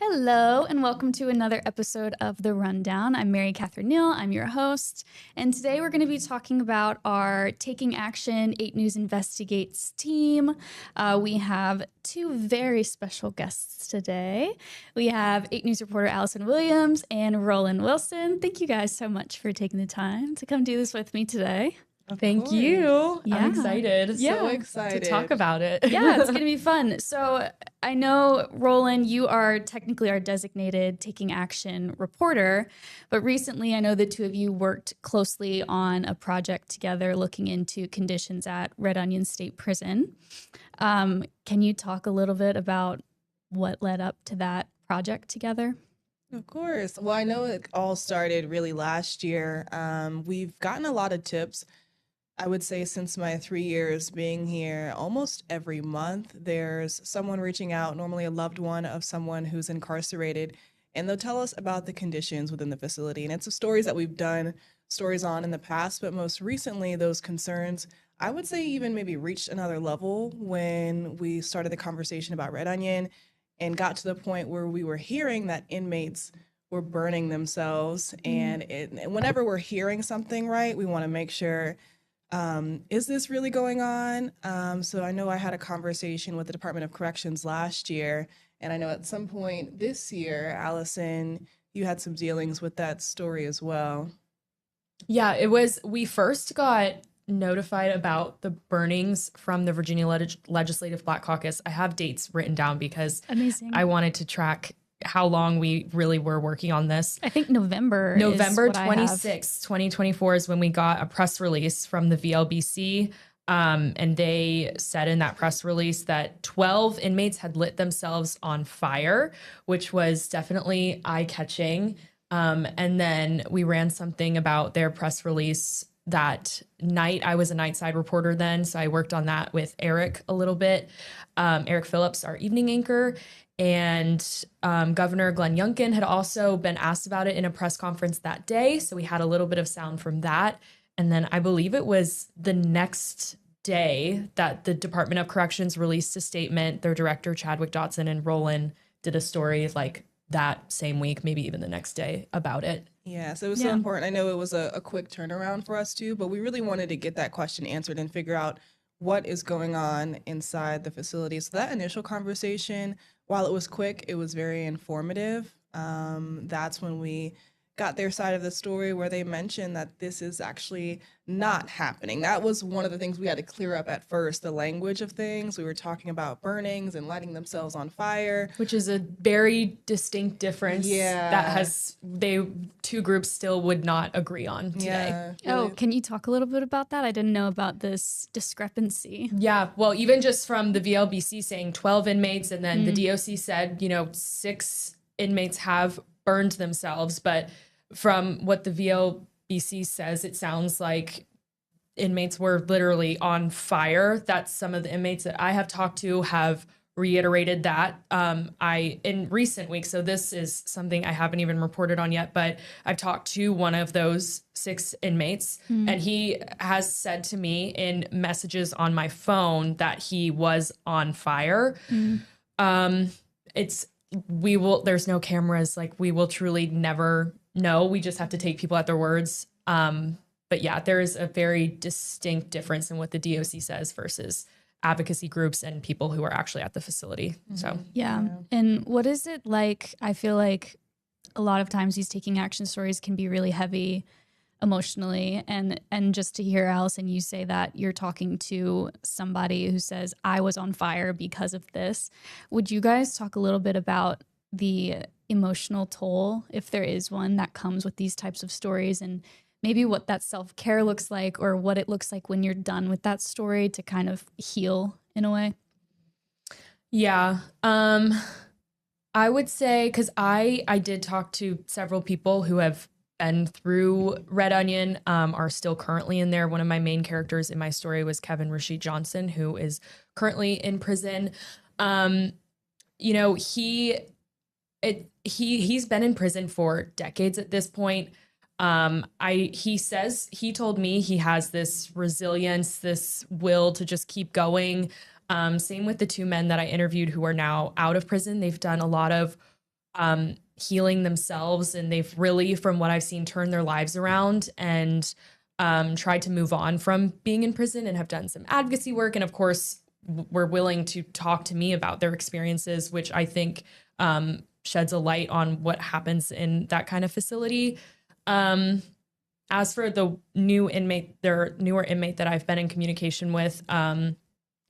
Hello, and welcome to another episode of The Rundown. I'm MaryCatherine Neal, I'm your host, and today we're going to be talking about our Taking Action 8 News Investigates team. We have two very special guests today. We have 8 News reporter Allison Williams and Rolynn Wilson. Thank you guys so much for taking the time to come do this with me today. Thank you. Yeah. I'm excited. Yeah. So excited to talk about it. Yeah, it's going to be fun. So I know, Rolynn, you are technically our designated Taking Action reporter, but recently I know the two of you worked closely on a project together looking into conditions at Red Onion State Prison. Can you talk a little bit about what led up to that project together? Of course. Well, I know it all started really last year. We've gotten a lot of tips. I would say since my 3 years being here, almost every month, there's someone reaching out, normally a loved one of someone who's incarcerated, and they'll tell us about the conditions within the facility. And it's stories that we've done stories on in the past, but most recently, those concerns, I would say even maybe reached another level when we started the conversation about Red Onion and got to the point where we were hearing that inmates were burning themselves. And whenever we're hearing something, right, we want to make sure, is this really going on? So I know I had a conversation with the Department of Corrections last year, and I know at some point this year, Allison, you had some dealings with that story as well. Yeah, we first got notified about the burnings from the Virginia Legislative Black Caucus. I have dates written down because Amazing. I wanted to track how long we really were working on this. I think November 26th, 2024 is when we got a press release from the VLBC. And they said in that press release that 12 inmates had lit themselves on fire, which was definitely eye-catching. And then we ran something about their press release that night. I was a nightside reporter then, so I worked on that with Eric a little bit. Eric Phillips, our evening anchor. And Governor Glenn Youngkin had also been asked about it in a press conference that day. So we had a little bit of sound from that. And then I believe it was the next day that the Department of Corrections released a statement. Their director, Chadwick Dotson, and Rolynn did a story like that same week, maybe even the next day about it. Yeah, so it was so important. I know it was a quick turnaround for us too, but we really wanted to get that question answered and figure out what is going on inside the facility. So that initial conversation, while it was quick, it was very informative. That's when we got their side of the story where they mentioned that this is actually not happening. That was one of the things we had to clear up at first, the language of things. We were talking about burnings and lighting themselves on fire. Which is a very distinct difference that two groups still would not agree on today. Yeah. Oh, can you talk a little bit about that? I didn't know about this discrepancy. Yeah, well, even just from the VLBC saying 12 inmates and then the DOC said, 6 inmates have burned themselves, but from what the VLBC says, it sounds like inmates were literally on fire. That's some of the inmates that I have talked to have reiterated that. In recent weeks, so this is something I haven't even reported on yet, but I've talked to one of those 6 inmates, and he has said to me in messages on my phone that he was on fire. There's no cameras, like we will truly never know. We just have to take people at their words. But yeah, there is a very distinct difference in what the DOC says versus advocacy groups and people who are actually at the facility. So yeah. And what is it like? I feel like a lot of times these taking action stories can be really heavy emotionally, and just to hear, Allison, you say that you're talking to somebody who says, I was on fire because of this. Would you guys talk a little bit about the emotional toll, if there is one, that comes with these types of stories, and maybe what that self-care looks like, or what it looks like when you're done with that story to kind of heal in a way? Yeah. I would say, because I did talk to several people who have been through Red Onion, are still currently in there. One of my main characters in my story was Kevin Rashid Johnson, who is currently in prison. He's been in prison for decades at this point. He told me he has this resilience, this will to just keep going. Same with the 2 men that I interviewed who are now out of prison. They've done a lot of healing themselves. And they've really, from what I've seen, turned their lives around and tried to move on from being in prison and have done some advocacy work. And of course, were willing to talk to me about their experiences, which I think sheds a light on what happens in that kind of facility. As for the newer inmate that I've been in communication with,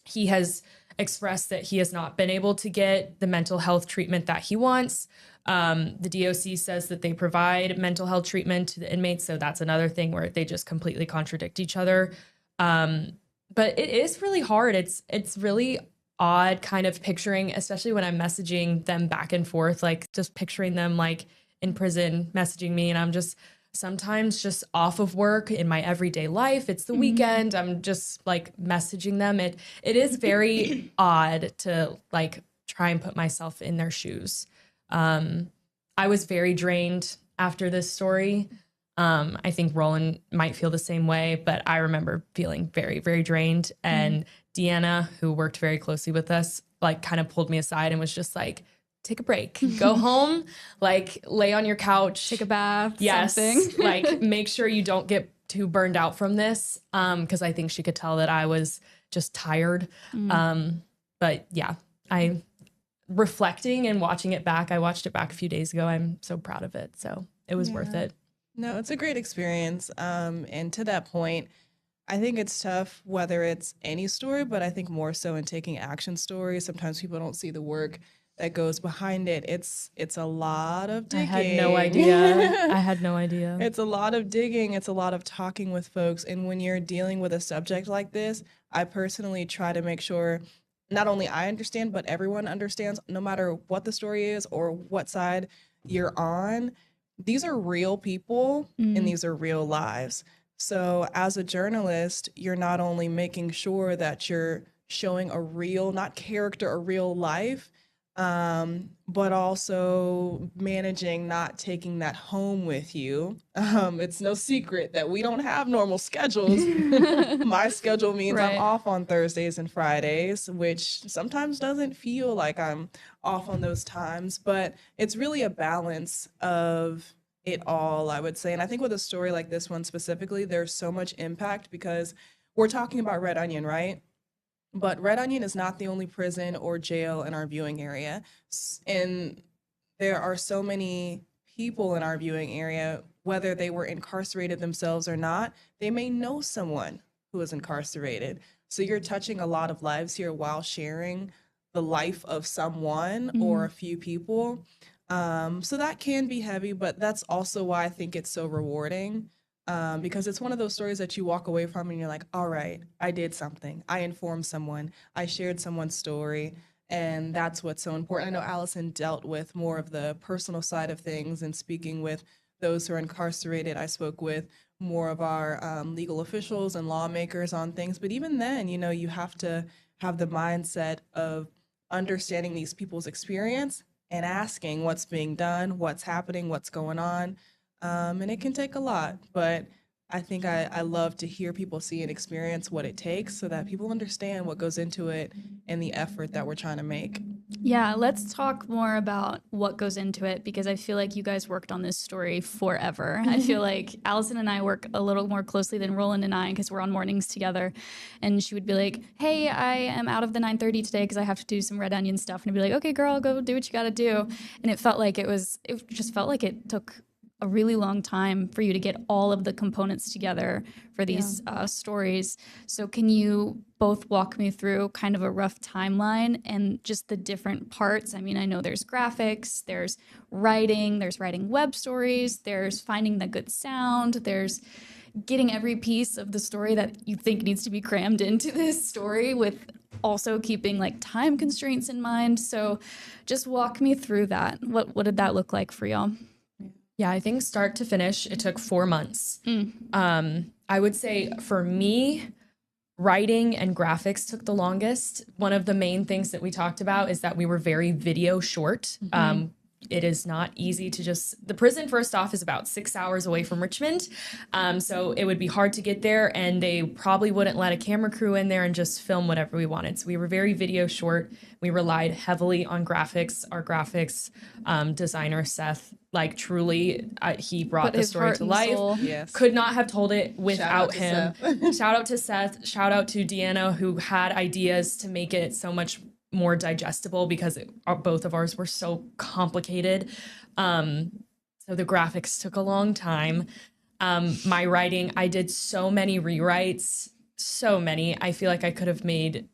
he has expressed that he has not been able to get the mental health treatment that he wants. The DOC says that they provide mental health treatment to the inmates. So that's another thing where they just completely contradict each other. But it is really hard. It's really odd kind of picturing, especially when I'm messaging them back and forth, like just picturing them like in prison messaging me. And I'm just sometimes just off of work in my everyday life. It's the weekend. I'm just like messaging them. It is very odd to like try and put myself in their shoes. I was very drained after this story. I think Rolynn might feel the same way, but I remember feeling very, very drained. And Deanna, who worked very closely with us, like kind of pulled me aside and was just like, take a break, go home, like lay on your couch, Take a bath, yes, something. like make sure you don't get too burned out from this. Cause I think she could tell that I was just tired. But yeah, reflecting and watching it back, I watched it back a few days ago. I'm so proud of it. So it was worth it. No, it's a great experience. And to that point, I think it's tough whether it's any story, but I think more so in taking action stories. Sometimes people don't see the work that goes behind it. It's a lot of digging. I had no idea. It's a lot of digging. It's a lot of talking with folks. And when you're dealing with a subject like this, I personally try to make sure not only I understand, but everyone understands, no matter what the story is or what side you're on. These are real people and these are real lives. So as a journalist, you're not only making sure that you're showing a real, not character, a real life, but also managing not taking that home with you. It's no secret that we don't have normal schedules. My schedule means I'm off on Thursdays and Fridays, which sometimes doesn't feel like I'm off on those times, but it's really a balance of it all, I would say. And I think with a story like this one specifically, there's so much impact because we're talking about Red Onion, right? But Red Onion is not the only prison or jail in our viewing area. And there are so many people in our viewing area, whether they were incarcerated themselves or not, they may know someone who is incarcerated. So you're touching a lot of lives here while sharing the life of someone or a few people. So that can be heavy, but that's also why I think it's so rewarding. Because it's one of those stories that you walk away from and you're like, all right, I did something. I informed someone. I shared someone's story. And that's what's so important. I know Allison dealt with more of the personal side of things and speaking with those who are incarcerated. I spoke with more of our legal officials and lawmakers on things. But even then, you know, you have to have the mindset of understanding these people's experience and asking what's being done, what's happening, what's going on. And it can take a lot, but I think I love to hear people see and experience what it takes so that people understand what goes into it and the effort that we're trying to make. Yeah, let's talk more about what goes into it because I feel like you guys worked on this story forever. I feel like Allison and I work a little more closely than Rolynn and I because we're on mornings together. And she would be like, hey, I am out of the 9:30 today because I have to do some Red Onion stuff. And I'd be like, okay, girl, go do what you got to do. And it just felt like it took a really long time for you to get all of the components together for these stories. So can you both walk me through kind of a rough timeline and just the different parts? I mean, I know there's graphics, there's writing web stories, there's finding the good sound, there's getting every piece of the story that you think needs to be crammed into this story with also keeping like time constraints in mind. So just walk me through that. What did that look like for y'all? Yeah, I think start to finish, it took 4 months. I would say for me, writing and graphics took the longest. One of the main things that we talked about is that we were very video short. it is not easy to just, the prison first off is about 6 hours away from Richmond. So it would be hard to get there, and they probably wouldn't let a camera crew in there and just film whatever we wanted. So we were very video short. We relied heavily on graphics. Our graphics designer, Seth, like truly, he brought the story to life. Yes. Could not have told it without him. Seth. Shout out to Seth. Shout out to Deanna, who had ideas to make it so much more digestible, because both of ours were so complicated. So the graphics took a long time. My writing, I did so many rewrites, so many. I feel like I could have made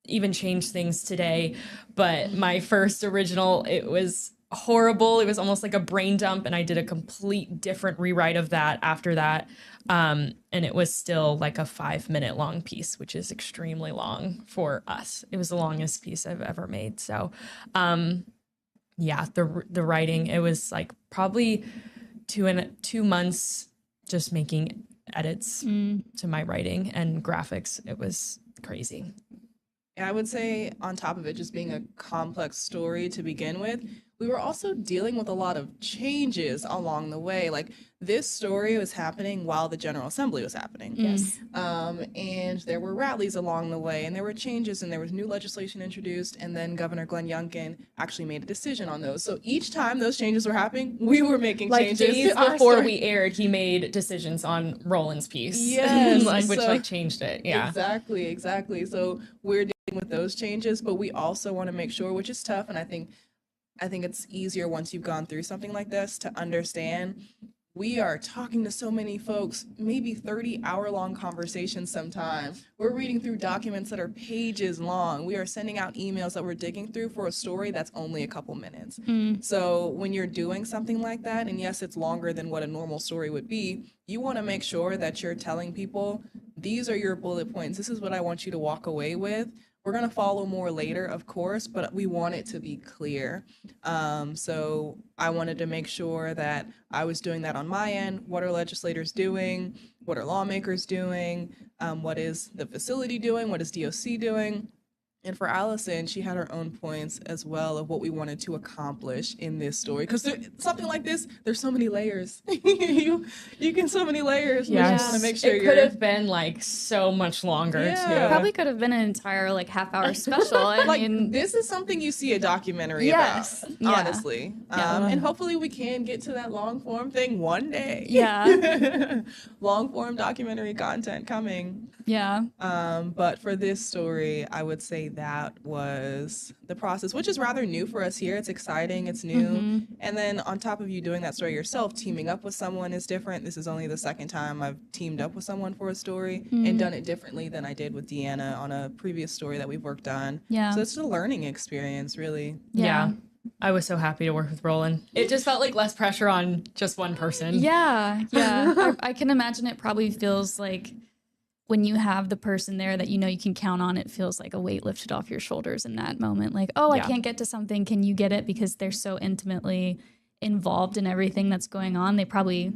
even changed things today, but my first original, it was horrible. It was almost like a brain dump, and I did a complete different rewrite of that after that. And it was still like a 5-minute long piece, which is extremely long for us. It was the longest piece I've ever made. So, yeah, the writing, it was like probably 2 months just making edits to my writing and graphics. It was crazy. I would say on top of it just being a complex story to begin with, we were also dealing with a lot of changes along the way. Like, this story was happening while the General Assembly was happening. Yes. And there were rallies along the way, and there were changes, and there was new legislation introduced, and then Governor Glenn Youngkin actually made a decision on those. So each time those changes were happening, we were making changes. Days before we aired, he made decisions on Rolynn's piece. Yes. which changed it. Yeah. Exactly. So we're dealing with those changes, but we also want to make sure, which is tough, and I think it's easier once you've gone through something like this to understand we are talking to so many folks, maybe 30-hour-long conversations sometimes. We're reading through documents that are pages long. We are sending out emails that we're digging through for a story that's only a couple minutes. So when you're doing something like that, and yes, it's longer than what a normal story would be, you want to make sure that you're telling people, these are your bullet points. This is what I want you to walk away with. We're going to follow more later, of course, but we want it to be clear. So I wanted to make sure that I was doing that on my end. What are legislators doing? What are lawmakers doing? What is the facility doing? What is DOC doing? And for Allison, she had her own points as well of what we wanted to accomplish in this story. Because something like this, there's so many layers. you can so many layers. Yes. We just want to make sure it could have been like so much longer too. Probably could have been an entire like half-hour special. I mean, this is something you see a documentary about, honestly. And hopefully we can get to that long form thing one day. Yeah. Long form documentary content coming. Yeah. But for this story, I would say that was the process, which is rather new for us here. It's exciting, it's new. And then on top of you doing that story yourself, teaming up with someone is different. This is only the second time I've teamed up with someone for a story and done it differently than I did with Deanna on a previous story that we've worked on. Yeah. So it's a learning experience, really. Yeah. I was so happy to work with Rolynn. It just felt like less pressure on just one person. Yeah. I can imagine it probably feels like when you have the person there that you know you can count on, it feels like a weight lifted off your shoulders in that moment. Like, oh, I can't get to something. Can you get it? Because they're so intimately involved in everything that's going on. They probably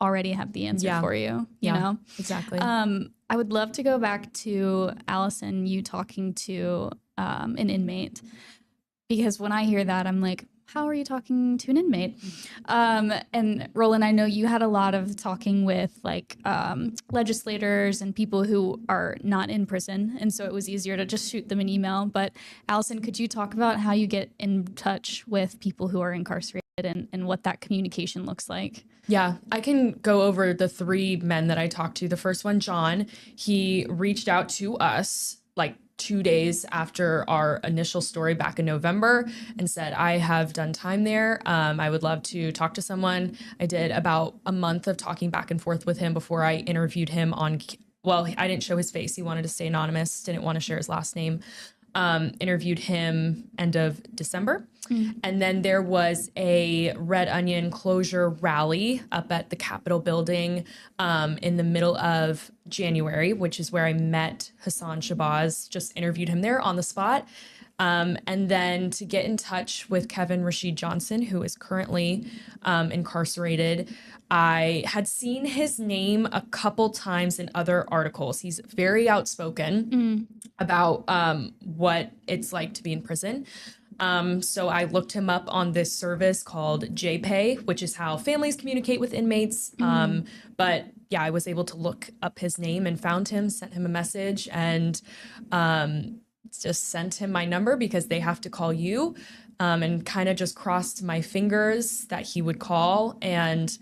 already have the answer for you, you know? Exactly. I would love to go back to Allison, you talking to an inmate, because when I hear that, I'm like, how are you talking to an inmate? And Rolynn, I know you had a lot of talking with like legislators and people who are not in prison. And so it was easier to just shoot them an email. But Allison, could you talk about how you get in touch with people who are incarcerated and what that communication looks like? Yeah, I can go over the 3 men that I talked to. The first one, John, he reached out to us like 2 days after our initial story back in November and said, I have done time there. I would love to talk to someone. I did about a month of talking back and forth with him before I interviewed him on, well, I didn't show his face. He wanted to stay anonymous, didn't want to share his last name. Interviewed him end of December. And then there was a Red Onion closure rally up at the Capitol building in the middle of January, which is where I met Hassan Shabazz, just interviewed him there on the spot. And then to get in touch with Kevin Rashid Johnson, who is currently incarcerated, I had seen his name a couple times in other articles. He's very outspoken about what it's like to be in prison. So I looked him up on this service called JPay, which is how families communicate with inmates. But yeah, I was able to look up his name and found him, sent him a message, and just sent him my number because they have to call you, and kind of just crossed my fingers that he would call. And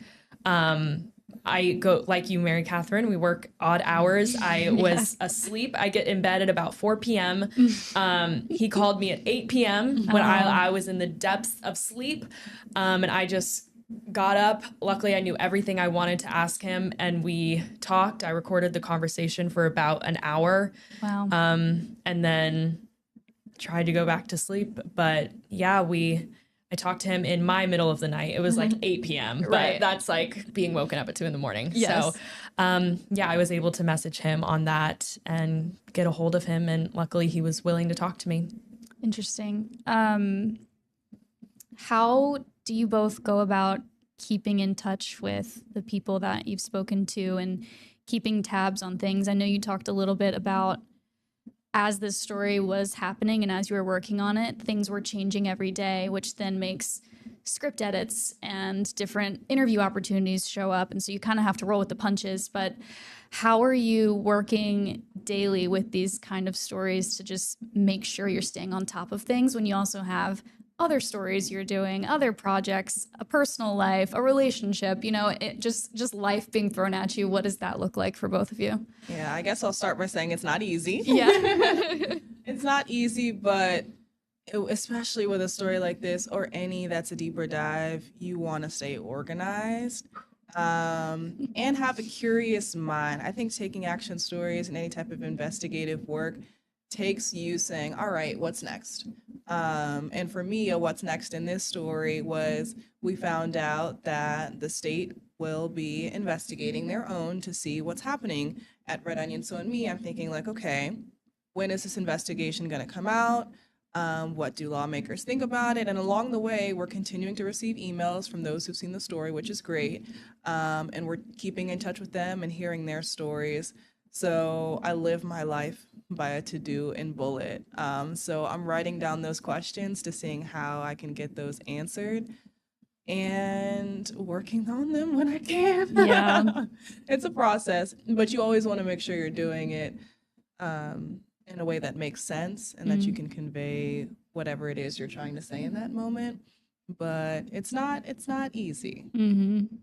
I go, like you, MaryCatherine, we work odd hours. I was asleep. I get in bed at about 4 p.m. He called me at 8 p.m. when I was in the depths of sleep. And I just got up. Luckily, I knew everything I wanted to ask him, and we talked. I recorded the conversation for about an hour. Wow. And then tried to go back to sleep. But yeah, I talked to him in my middle of the night. It was like 8 p.m., but that's like being woken up at 2 a.m. Yes. So yeah, I was able to message him on that and get a hold of him. And luckily he was willing to talk to me. Interesting. How do you both go about keeping in touch with the people that you've spoken to and keeping tabs on things? I know you talked a little bit about, as this story was happening and as you were working on it, things were changing every day, which then makes script edits and different interview opportunities show up. And so you kind of have to roll with the punches. But how are you working daily with these kind of stories to just make sure you're staying on top of things when you also have other stories you're doing, other projects, a personal life, a relationship, it just life being thrown at you? What does that look like for both of you? Yeah, I guess I'll start by saying it's not easy. Yeah. It's not easy, but especially with a story like this or any that's a deeper dive, you want to stay organized and have a curious mind. I think taking action stories and any type of investigative work takes you saying, all right, what's next? And for me, what's next in this story was we found out that the state will be investigating their own to see what's happening at Red Onion. So in me, I'm thinking like, okay, when is this investigation going to come out? What do lawmakers think about it? And along the way, we're continuing to receive emails from those who've seen the story, which is great. And we're keeping in touch with them and hearing their stories. So I live my life by a to-do and bullet. So I'm writing down those questions to seeing how I can get those answered and working on them when I can. Yeah. It's a process, but you always want to make sure you're doing it in a way that makes sense and that you can convey whatever it is you're trying to say in that moment. But it's not easy. Mm-hmm.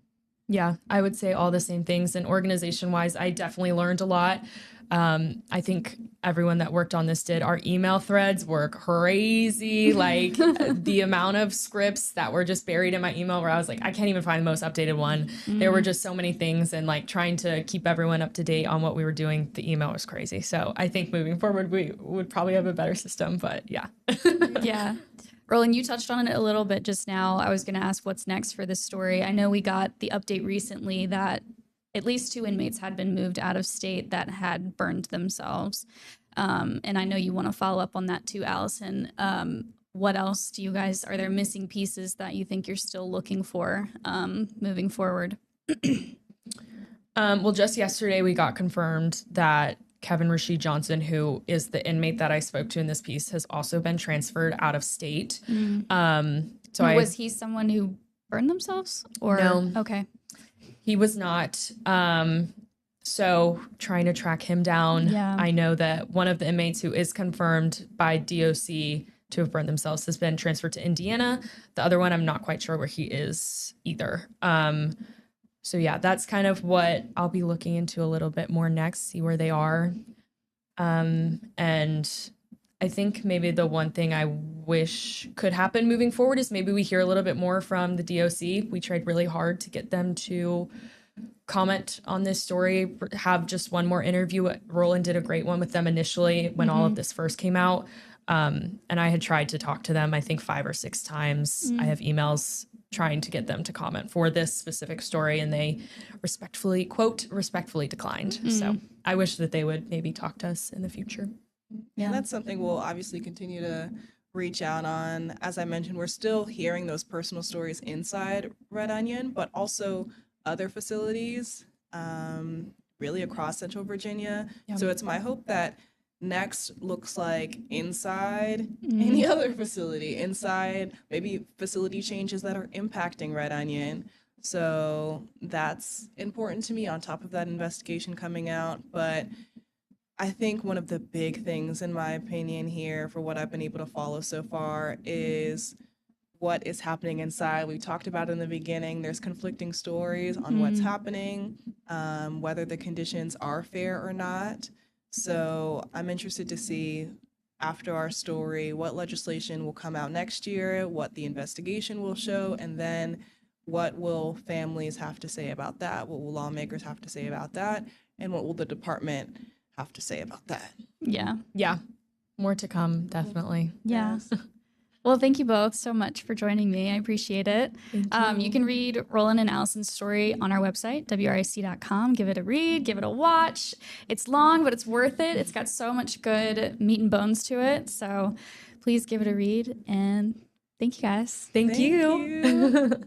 Yeah, I would say all the same things. And organization-wise, I definitely learned a lot. I think everyone that worked on this did. Our email threads were crazy. Like the amount of scripts that were just buried in my email where I was like, I can't even find the most updated one. There were just so many things, and like trying to keep everyone up to date on what we were doing, the email was crazy. So I think moving forward, we would probably have a better system, but yeah. Yeah. Rolynn, you touched on it a little bit just now. I was going to ask what's next for this story. I know we got the update recently that at least 2 inmates had been moved out of state that had burned themselves. And I know you want to follow up on that too, Allison. What else are there missing pieces that you think you're still looking for moving forward? Well, just yesterday we got confirmed that Kevin Rashid Johnson, who is the inmate that I spoke to in this piece, has also been transferred out of state. Was he someone who burned themselves? Or No. Okay. He was not. So trying to track him down. Yeah. I know that one of the inmates who is confirmed by DOC to have burned themselves has been transferred to Indiana. The other one, I'm not quite sure where he is either. So yeah, that's kind of what I'll be looking into a little bit more next, see where they are. And I think maybe the one thing I wish could happen moving forward is maybe we hear a little bit more from the DOC. We tried really hard to get them to comment on this story, have just one more interview. Rolynn did a great one with them initially when all of this first came out. And I had tried to talk to them, I think 5 or 6 times. I have emails trying to get them to comment for this specific story, and they respectfully declined. So I wish that they would maybe talk to us in the future. Yeah, and that's something we'll obviously continue to reach out on. As I mentioned, we're still hearing those personal stories inside Red Onion, but also other facilities, really across Central Virginia. So it's my hope that Next looks like inside any other facility, inside maybe facility changes that are impacting Red Onion. So that's important to me on top of that investigation coming out. But I think one of the big things, in my opinion, here for what I've been able to follow so far is what is happening inside. We talked about in the beginning, there's conflicting stories on what's happening, whether the conditions are fair or not. So I'm interested to see after our story what legislation will come out next year, what the investigation will show, and then what will families have to say about that? What will lawmakers have to say about that? And what will the department have to say about that? Yeah. Yeah. More to come, definitely. Yeah. Well, thank you both so much for joining me. I appreciate it. You can read Rolynn and Allison's story on our website, WRIC.com. Give it a read, give it a watch. It's long, but it's worth it. It's got so much good meat and bones to it. So please give it a read. And thank you guys. Thank you.